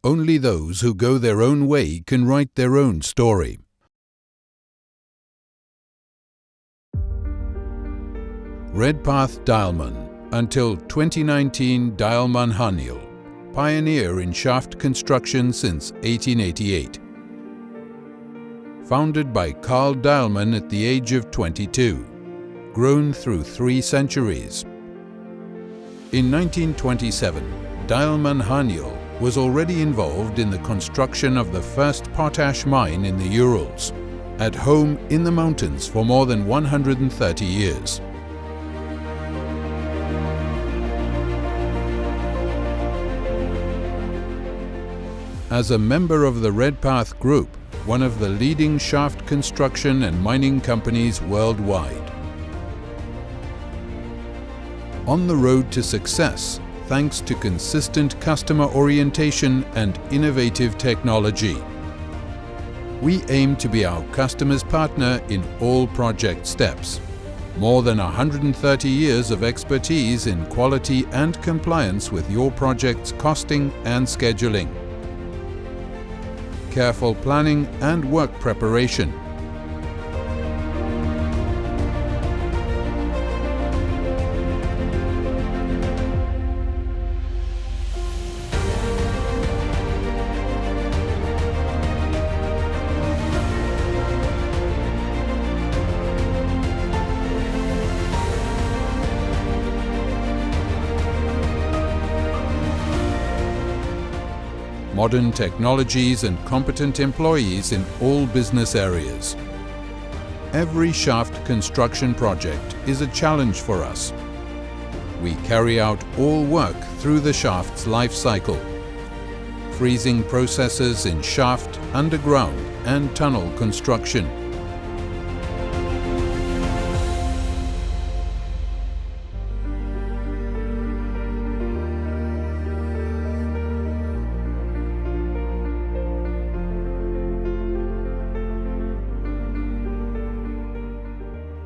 Only those who go their own way can write their own story. Redpath Dialman, until 2019 Dialman Haniel, pioneer in shaft construction since 1888. Founded by Carl Dialman at the age of 22, grown through 3 centuries. In 1927, Dialman Haniel was already involved in the construction of the first potash mine in the Urals, at home in the mountains for more than 130 years. As a member of the Redpath Group, one of the leading shaft construction and mining companies worldwide. On the road to success, thanks to consistent customer orientation and innovative technology. We aim to be our customer's partner in all project steps. More than 130 years of expertise in quality and compliance with your project's costing and scheduling. Careful planning and work preparation. Modern technologies and competent employees in all business areas. Every shaft construction project is a challenge for us. We carry out all work through the shaft's life cycle. Freezing processes in shaft, underground and tunnel construction.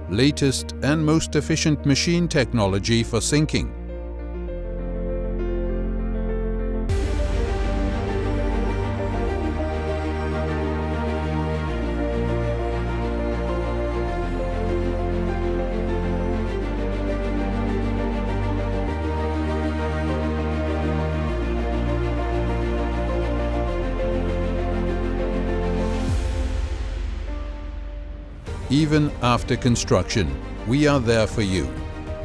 Latest and most efficient machine technology for sinking. Even after construction, we are there for you.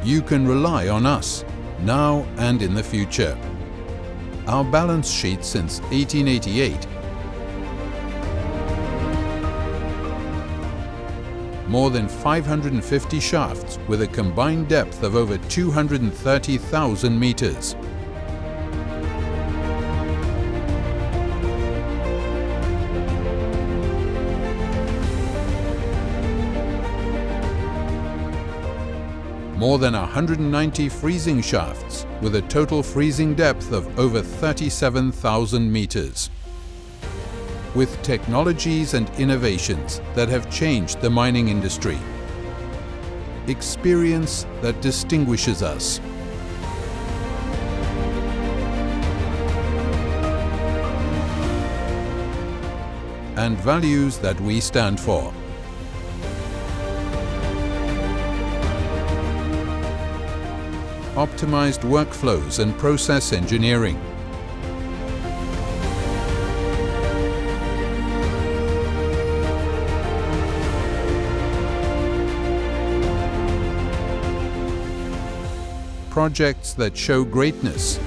You can rely on us, now and in the future. Our balance sheet since 1888. More than 550 shafts with a combined depth of over 230,000 meters. More than 190 freezing shafts with a total freezing depth of over 37,000 meters. With technologies and innovations that have changed the mining industry. Experience that distinguishes us. And values that we stand for. Optimized workflows and process engineering. Projects that show greatness.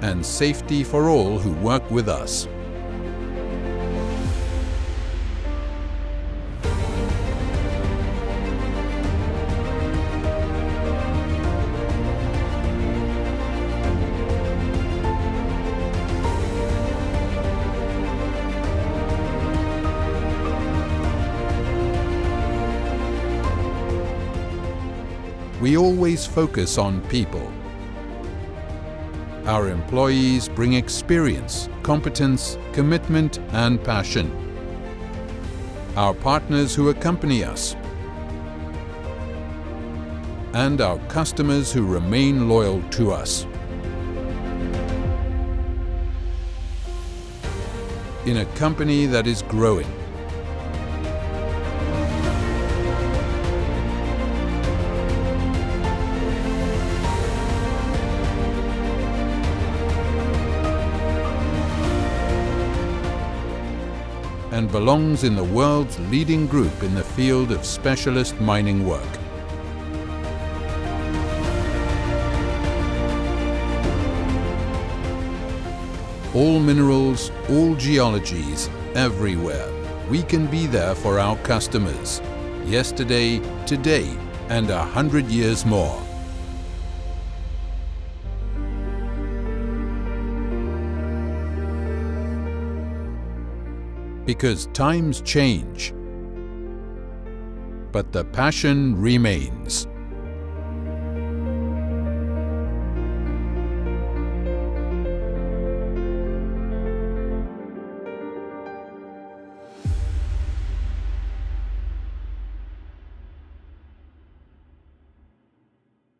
And safety for all who work with us. We always focus on people. Our employees bring experience, competence, commitment and passion. Our partners who accompany us, and our customers who remain loyal to us. In a company that is growing, and belongs in the world's leading group in the field of specialist mining work. All minerals, all geologies, everywhere. We can be there for our customers. Yesterday, today, and 100 years more. Because times change, but the passion remains.